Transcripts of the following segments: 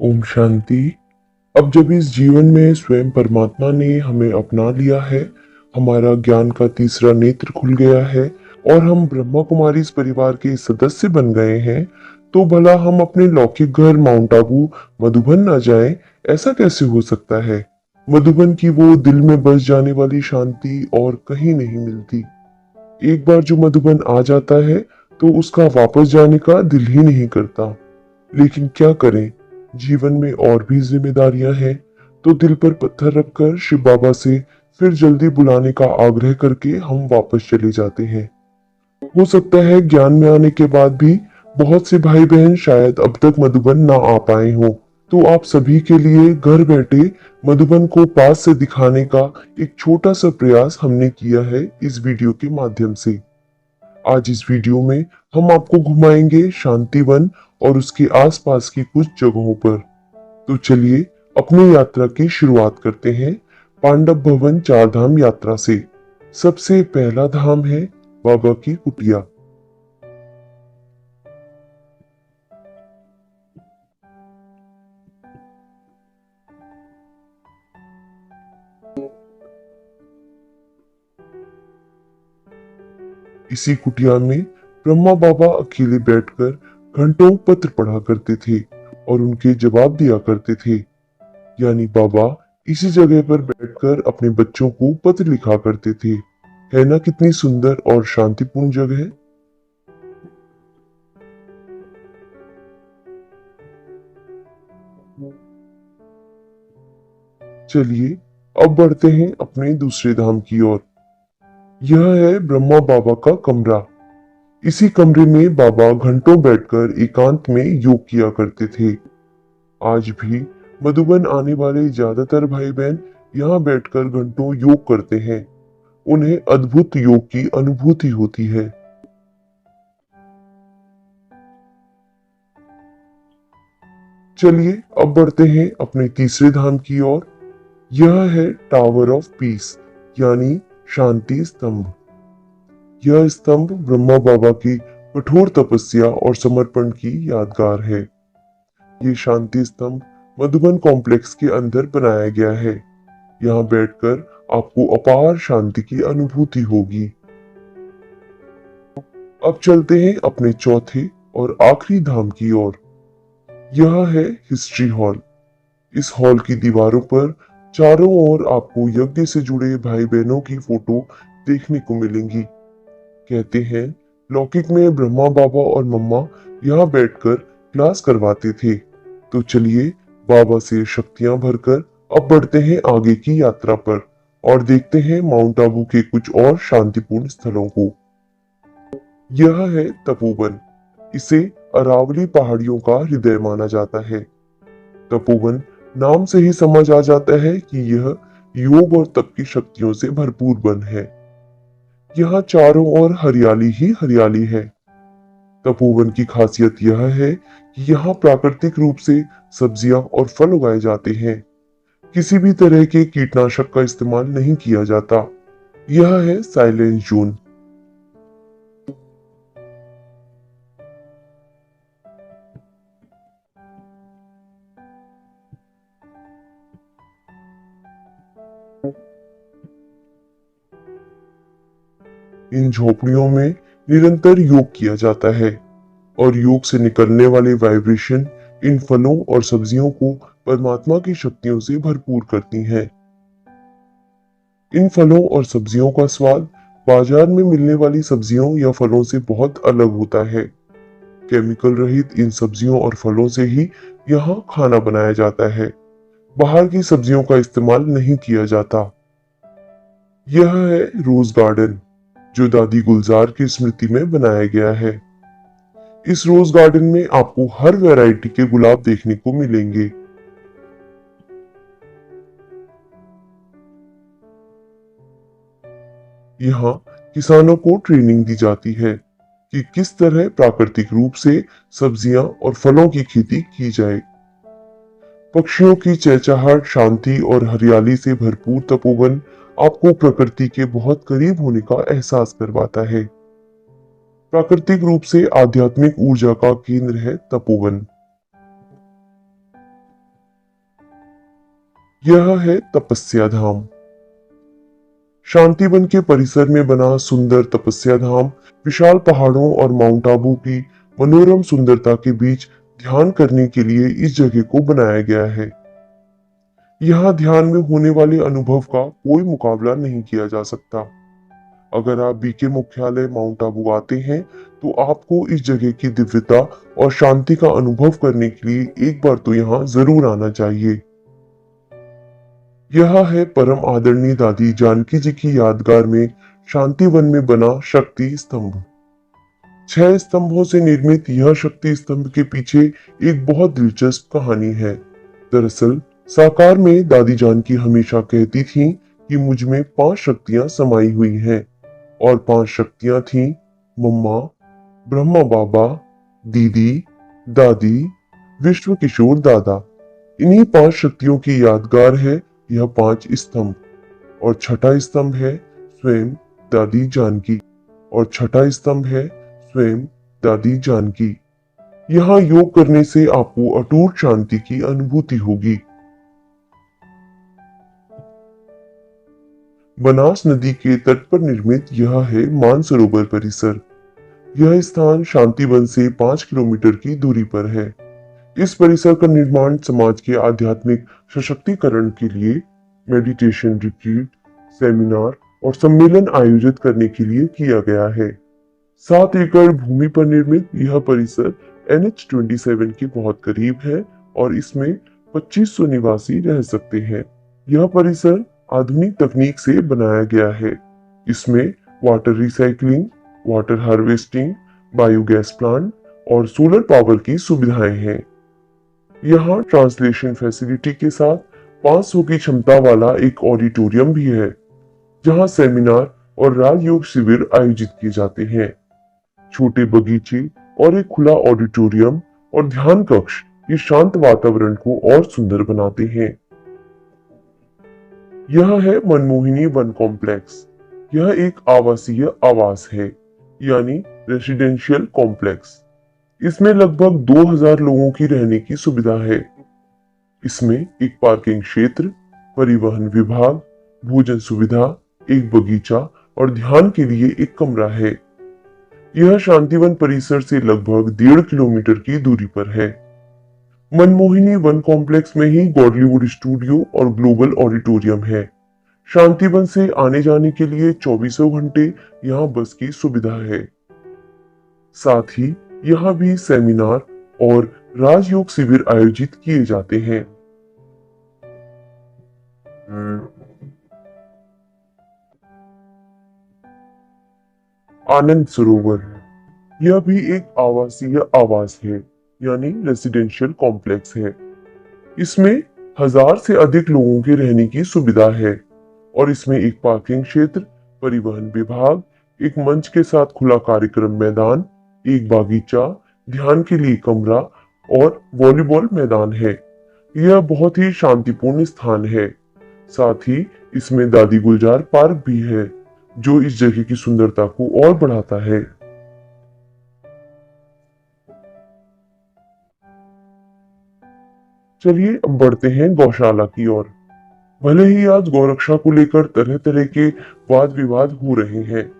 ओम शांति। अब जब इस जीवन में स्वयं परमात्मा ने हमें अपना लिया है, हमारा ज्ञान का तीसरा नेत्र खुल गया है और हम ब्रह्मा कुमारी इस परिवार के सदस्य बन गए हैं, तो भला हम अपने लौकिक घर माउंट आबू मधुबन ना जाएं? ऐसा कैसे हो सकता है? मधुबन की वो दिल में बस जाने वाली शांति और कहीं नहीं मिलती। एक बार जो मधुबन आ जाता है तो उसका वापस जाने का दिल ही नहीं करता। लेकिन क्या करें, जीवन में और भी जिम्मेदारियां हैं, तो दिल पर पत्थर रखकर शिव बाबा से फिर जल्दी बुलाने का आग्रह करके हम वापस चले जाते हैं। हो सकता है ज्ञान में आने के बाद भी बहुत से भाई बहन शायद अब तक मधुबन ना आ पाए हों, तो आप सभी के लिए घर बैठे मधुबन को पास से दिखाने का एक छोटा सा प्रयास हमने किया है इस वीडियो के माध्यम से। आज इस वीडियो में हम आपको घुमाएंगे शांतिवन और उसके आसपास की कुछ जगहों पर। तो चलिए अपनी यात्रा की शुरुआत करते हैं पांडव भवन चार धाम यात्रा से। सबसे पहला धाम है बाबा की कुटिया। इसी कुटिया में ब्रह्मा बाबा अकेले बैठकर घंटों पत्र पढ़ा करते थे और उनके जवाब दिया करते थे। यानी बाबा इसी जगह पर बैठकर अपने बच्चों को पत्र लिखा करते थे। है ना कितनी सुंदर और शांतिपूर्ण जगह। चलिए अब बढ़ते हैं अपने दूसरे धाम की ओर। यह है ब्रह्मा बाबा का कमरा। इसी कमरे में बाबा घंटों बैठकर एकांत में योग किया करते थे। आज भी मधुबन आने वाले ज्यादातर भाई बहन यहाँ बैठकर घंटों योग करते हैं। उन्हें अद्भुत योग की अनुभूति होती है। चलिए अब बढ़ते हैं अपने तीसरे धाम की ओर। यह है टावर ऑफ पीस, यानी शांति स्तंभ। यह स्तंभ ब्रह्मा बाबा की कठोर तपस्या और समर्पण की यादगार है। ये शांति स्तंभ मधुबन कॉम्प्लेक्स के अंदर बनाया गया है। यहाँ बैठकर आपको अपार शांति की अनुभूति होगी। अब चलते हैं अपने चौथे और आखिरी धाम की ओर। यह है हिस्ट्री हॉल। इस हॉल की दीवारों पर चारों ओर आपको यज्ञ से जुड़े भाई बहनों की फोटो देखने को मिलेंगी। कहते हैं लौकिक में ब्रह्मा बाबा और मम्मा यहाँ बैठकर क्लास करवाते थे। तो चलिए बाबा से शक्तियां भरकर अब बढ़ते हैं आगे की यात्रा पर और देखते हैं माउंट आबू के कुछ और शांतिपूर्ण स्थलों को। यह है तपोवन। इसे अरावली पहाड़ियों का हृदय माना जाता है। तपोवन नाम से ही समझ आ जाता है कि यह योग और तप की शक्तियों से भरपूर वन है। यहाँ चारों ओर हरियाली ही हरियाली है। तपोवन की खासियत यह है कि यहाँ प्राकृतिक रूप से सब्जियां और फल उगाए जाते हैं। किसी भी तरह के कीटनाशक का इस्तेमाल नहीं किया जाता। यह है साइलेंस जोन। इन झोपड़ियों में निरंतर योग किया जाता है और योग से निकलने वाले वाइब्रेशन इन फलों और सब्जियों को परमात्मा की शक्तियों से भरपूर करती हैं। इन फलों और सब्जियों का स्वाद बाजार में मिलने वाली सब्जियों या फलों से बहुत अलग होता है। केमिकल रहित इन सब्जियों और फलों से ही यहाँ खाना बनाया जाता है। बाहर की सब्जियों का इस्तेमाल नहीं किया जाता। यह है रोज गार्डन, जो दादी गुलजार की स्मृति में बनाया गया है। इस रोज गार्डन में आपको हर वैरायटी के गुलाब देखने को मिलेंगे। यहाँ किसानों को ट्रेनिंग दी जाती है कि किस तरह प्राकृतिक रूप से सब्जियां और फलों की खेती की जाए। पक्षियों की चहचहाहट, शांति और हरियाली से भरपूर तपोवन आपको प्रकृति के बहुत करीब होने का एहसास करवाता है। प्राकृतिक रूप से आध्यात्मिक ऊर्जा का केंद्र है तपोवन। यह है तपस्या धाम। शांतिवन के परिसर में बना सुंदर तपस्या धाम विशाल पहाड़ों और माउंट आबू की मनोरम सुंदरता के बीच ध्यान करने के लिए इस जगह को बनाया गया है। यहाँ ध्यान में होने वाले अनुभव का कोई मुकाबला नहीं किया जा सकता। अगर आप बीके मुख्यालय माउंट आबू आते हैं तो आपको इस जगह की दिव्यता और शांति का अनुभव करने के लिए एक बार तो यहाँ जरूर आना चाहिए। यह है परम आदरणीय दादी जानकी जी की यादगार में शांतिवन में बना शक्ति स्तंभ। 6 स्तंभों से निर्मित यह शक्ति स्तंभ के पीछे एक बहुत दिलचस्प कहानी है। दरअसल साकार में दादी जानकी हमेशा कहती थीं कि मुझ में 5 शक्तियां समाई हुई हैं और 5 शक्तियां थीं मम्मा, ब्रह्मा बाबा, दीदी, दादी, विश्व किशोर दादा। इन्हीं 5 शक्तियों की यादगार है यह 5 स्तंभ। और छठा स्तंभ है स्वयं दादी जानकी। और छठा स्तंभ है स्वयं दादी जानकी। यहाँ योग करने से आपको अटूट शांति की अनुभूति होगी। बनास नदी के तट पर निर्मित यह है मानसरोवर परिसर। यह स्थान शांतिवन से 5 किलोमीटर की दूरी पर है। इस परिसर का निर्माण समाज के आध्यात्मिक सशक्तिकरण के लिए मेडिटेशन रिट्रीट, सेमिनार और सम्मेलन आयोजित करने के लिए किया गया है। 7 एकड़ भूमि पर निर्मित यह परिसर NH-27 के बहुत करीब है और इसमें 2500 निवासी रह सकते हैं। यह परिसर आधुनिक तकनीक से बनाया गया है। इसमें water recycling, water harvesting, biogas plant और सोलर पावर की सुविधाएं हैं। यहाँ ट्रांसलेशन फैसिलिटी के साथ 500 की क्षमता वाला एक ऑडिटोरियम भी है, जहाँ सेमिनार और राजयोग शिविर आयोजित किए जाते हैं। छोटे बगीचे और एक खुला ऑडिटोरियम और ध्यान कक्ष इस शांत वातावरण को और सुंदर बनाते हैं। यह है मनमोहिनी वन कॉम्प्लेक्स। यह एक आवासीय आवास है, यानी रेसिडेंशियल कॉम्प्लेक्स। इसमें लगभग 2000 लोगों की रहने की सुविधा है। इसमें एक पार्किंग क्षेत्र, परिवहन विभाग, भोजन सुविधा, एक बगीचा और ध्यान के लिए एक कमरा है। यह शांतिवन परिसर से लगभग 1.5 किलोमीटर की दूरी पर है। मनमोहिनी वन कॉम्प्लेक्स में ही गॉडलीवुड स्टूडियो और ग्लोबल ऑडिटोरियम है। शांतिवन से आने जाने के लिए 24 घंटे यहाँ बस की सुविधा है। साथ ही यहाँ भी सेमिनार और राजयोग शिविर आयोजित किए जाते हैं। आनंद सरोवर, यह भी एक आवासीय आवास है, यानी रेसिडेंशियल कॉम्प्लेक्स है। इसमें 1000 से अधिक लोगों के रहने की सुविधा है और इसमें एक पार्किंग क्षेत्र, परिवहन विभाग, एक मंच के साथ खुला कार्यक्रम मैदान, एक बागीचा, ध्यान के लिए कमरा और वॉलीबॉल मैदान है। यह बहुत ही शांतिपूर्ण स्थान है। साथ ही इसमें दादी गुलजार पार्क भी है, जो इस जगह की सुंदरता को और बढ़ाता है। चलिए अब बढ़ते हैं गौशाला की ओर। भले ही आज गौरक्षा को लेकर तरह तरह के वाद विवाद हो रहे हैं,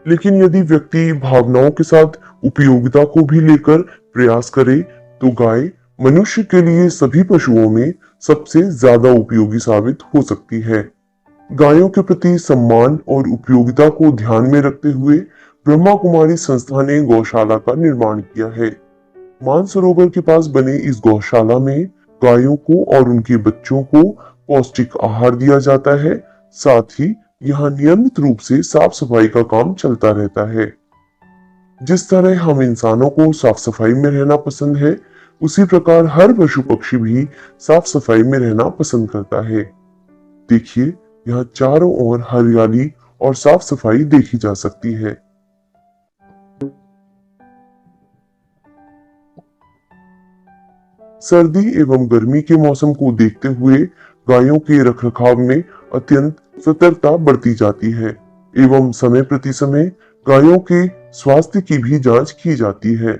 लेकिन यदि व्यक्ति भावनाओं के साथ उपयोगिता को भी लेकर प्रयास करे तो गाय मनुष्य के लिए सभी पशुओं में सबसे ज्यादा उपयोगी साबित हो सकती है। गायों के प्रति सम्मान और उपयोगिता को ध्यान में रखते हुए ब्रह्मा कुमारी संस्था ने गौशाला का निर्माण किया है। मानसरोवर के पास बने इस गौशाला में गायों को और उनके बच्चों को पौष्टिक आहार दिया जाता है। साथ ही यहाँ नियमित रूप से साफ सफाई का काम चलता रहता है। जिस तरह हम इंसानों को साफ सफाई में रहना पसंद है, उसी प्रकार हर पशु पक्षी भी साफ सफाई में रहना पसंद करता है। देखिए, यहाँ चारों ओर हरियाली और साफ सफाई देखी जा सकती है। सर्दी एवं गर्मी के मौसम को देखते हुए गायों के रखरखाव में अत्यंत सतर्कता बरती जाती है एवं समय प्रति समय गायों के स्वास्थ्य की भी जांच की जाती है।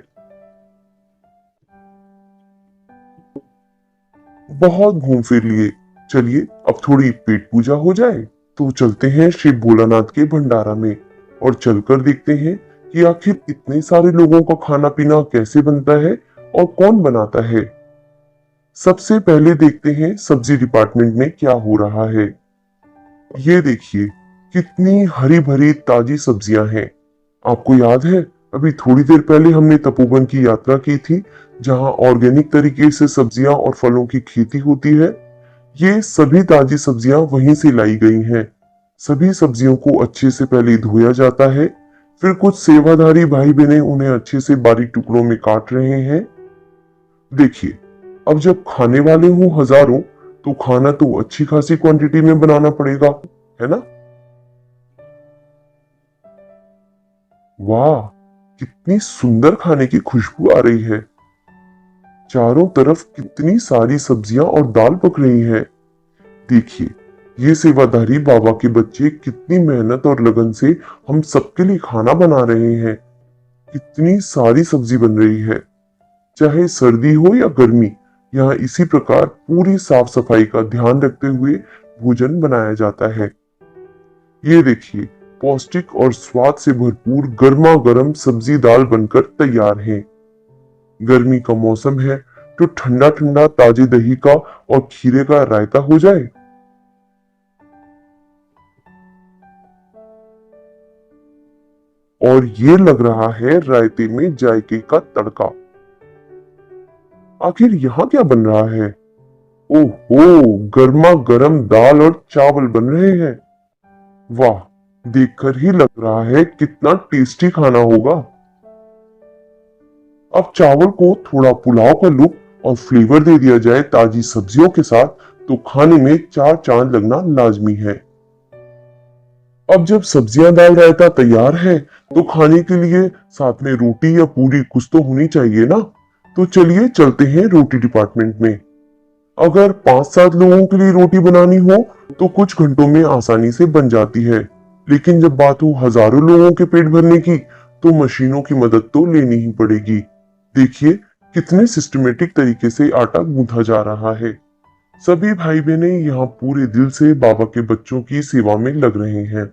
बहुत घूम फिर लिए, चलिए अब थोड़ी पेट पूजा हो जाए। तो चलते हैं शिव भोलानाथ के भंडारा में और चलकर देखते हैं कि आखिर इतने सारे लोगों का खाना पीना कैसे बनता है और कौन बनाता है। सबसे पहले देखते हैं सब्जी डिपार्टमेंट में क्या हो रहा है। ये देखिए कितनी हरी भरी ताजी सब्जियां हैं। आपको याद है अभी थोड़ी देर पहले हमने तपोवन की यात्रा की थी, जहां ऑर्गेनिक तरीके से सब्जियां और फलों की खेती होती है। ये सभी ताजी सब्जियां वहीं से लाई गई हैं। सभी सब्जियों को अच्छे से पहले धोया जाता है, फिर कुछ सेवाधारी भाई बहने उन्हें अच्छे से बारीक टुकड़ों में काट रहे हैं। देखिए, अब जब खाने वाले हों हजारों, तो खाना तो अच्छी खासी क्वांटिटी में बनाना पड़ेगा, है ना? वाह, कितनी सुंदर खाने की खुशबू आ रही है। चारों तरफ कितनी सारी सब्जियां और दाल पक रही है। देखिए, ये सेवाधारी बाबा के बच्चे कितनी मेहनत और लगन से हम सबके लिए खाना बना रहे हैं। कितनी सारी सब्जी बन रही है। चाहे सर्दी हो या गर्मी, यहाँ इसी प्रकार पूरी साफ सफाई का ध्यान रखते हुए भोजन बनाया जाता है। ये देखिए, पौष्टिक और स्वाद से भरपूर गर्मा गर्म सब्जी दाल बनकर तैयार है। गर्मी का मौसम है, तो ठंडा ठंडा ताजे दही का और खीरे का रायता हो जाए। और ये लग रहा है रायते में जायके का तड़का। आखिर यहाँ क्या बन रहा है? ओहो, गर्मा गर्म दाल और चावल बन रहे हैं। वाह, देखकर ही लग रहा है कितना टेस्टी खाना होगा। अब चावल को थोड़ा पुलाव का लुक और फ्लेवर दे दिया जाए ताजी सब्जियों के साथ, तो खाने में चार चांद लगना लाजमी है। अब जब सब्जियां दाल रायता तैयार है, तो खाने के लिए साथ में रोटी या पूरी कुछ तो होनी चाहिए ना। तो चलिए चलते हैं रोटी डिपार्टमेंट में। अगर 5-7 लोगों के लिए रोटी बनानी हो, तो कुछ घंटों में आसानी से बन जाती है। लेकिन जब बात हो हजारों लोगों के पेट भरने की, तो मशीनों की मदद तो लेनी ही पड़ेगी। देखिए कितने सिस्टमेटिक तरीके से आटा गूंथा जा रहा है। सभी भाई बहने यहाँ पूरे दिल से बाबा के बच्चों की सेवा में लग रहे हैं।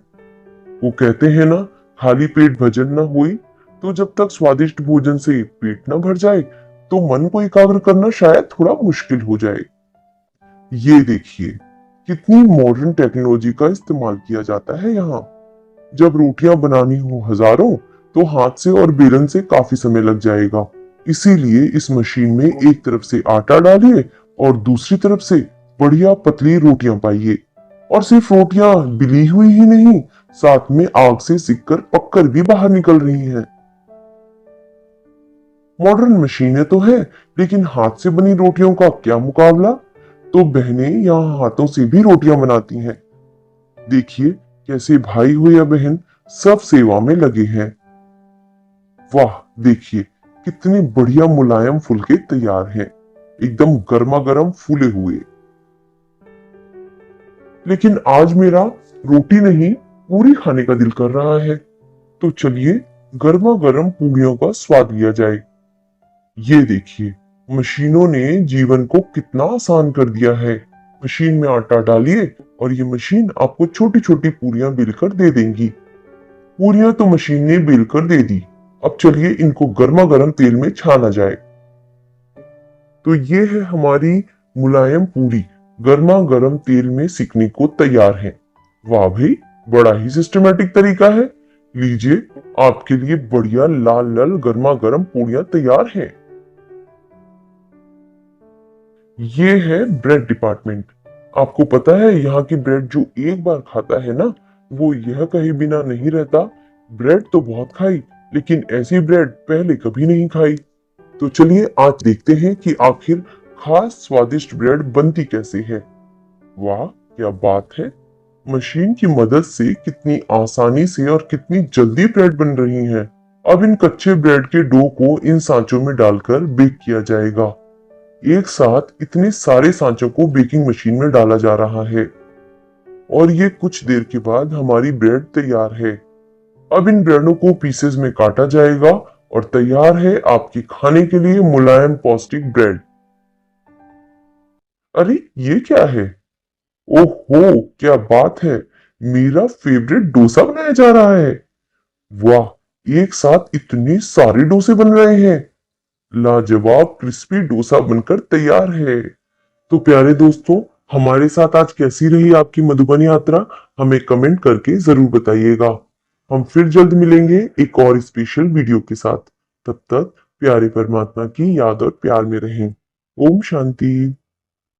वो कहते हैं ना, खाली पेट भजन न हुई। तो जब तक स्वादिष्ट भोजन से पेट न भर जाए, तो मन को एकाग्र करना शायद थोड़ा मुश्किल हो जाए। ये देखिए कितनी मॉडर्न टेक्नोलॉजी का इस्तेमाल किया जाता है यहाँ। जब रोटियां बनानी हो हजारों, तो हाथ से और बेलन से काफी समय लग जाएगा। इसीलिए इस मशीन में एक तरफ से आटा डालिए और दूसरी तरफ से बढ़िया पतली रोटियां पाइए। और सिर्फ रोटियां बिली हुई ही नहीं, साथ में आग से सिककर पककर भी बाहर निकल रही हैं। मॉडर्न मशीनें तो है, लेकिन हाथ से बनी रोटियों का क्या मुकाबला। तो बहनें यहाँ हाथों से भी रोटियां बनाती हैं। देखिए कैसे भाई हो या बहन, सब सेवा में लगे हैं। वाह, देखिए कितने बढ़िया मुलायम फुलके तैयार हैं, एकदम गर्मा गर्म फूले हुए। लेकिन आज मेरा रोटी नहीं, पूरी खाने का दिल कर रहा है। तो चलिए गर्मा गर्म पूरियों का स्वाद लिया जाए। ये देखिए, मशीनों ने जीवन को कितना आसान कर दिया है। मशीन में आटा डालिए और ये मशीन आपको छोटी छोटी पूरियां बेलकर दे देंगी। पूरियां तो मशीन ने बेलकर दे दी। अब चलिए इनको गर्मा गर्म तेल में छाना जाए। तो ये है हमारी मुलायम पूरी, गर्मा गर्म तेल में सिकने को तैयार है। वाह भाई, बड़ा ही सिस्टमेटिक तरीका है। लीजिए, आपके लिए बढ़िया लाल लाल गर्मा गर्म पूरियां तैयार हैं। ये है ब्रेड डिपार्टमेंट। आपको पता है यहाँ की ब्रेड जो एक बार खाता है ना, वो यह कहे बिना नहीं रहता। ब्रेड तो बहुत खाई, लेकिन ऐसी ब्रेड पहले कभी नहीं खाई। तो चलिए आज देखते हैं कि आखिर खास स्वादिष्ट ब्रेड बनती कैसे है। वाह, क्या बात है। मशीन की मदद से कितनी आसानी से और कितनी जल्दी ब्रेड बन रही है। अब इन कच्चे ब्रेड के डो को इन सांचों में डालकर बेक किया जाएगा। एक साथ इतने सारे सांचों को बेकिंग मशीन में डाला जा रहा है और ये कुछ देर के बाद हमारी ब्रेड तैयार है। अब इन ब्रेडों को पीसेस में काटा जाएगा और तैयार है आपके खाने के लिए मुलायम पौष्टिक ब्रेड। अरे ये क्या है? ओहो, क्या बात है। मेरा फेवरेट डोसा बनाया जा रहा है। वाह, एक साथ इतने सारे डोसे बन रहे हैं। लाजवाब क्रिस्पी डोसा बनकर तैयार है। तो प्यारे दोस्तों, हमारे साथ आज कैसी रही आपकी मधुबन यात्रा, हमें कमेंट करके जरूर बताइएगा। हम फिर जल्द मिलेंगे एक और स्पेशल वीडियो के साथ। तब तक प्यारे परमात्मा की याद और प्यार में रहें। ओम शांति।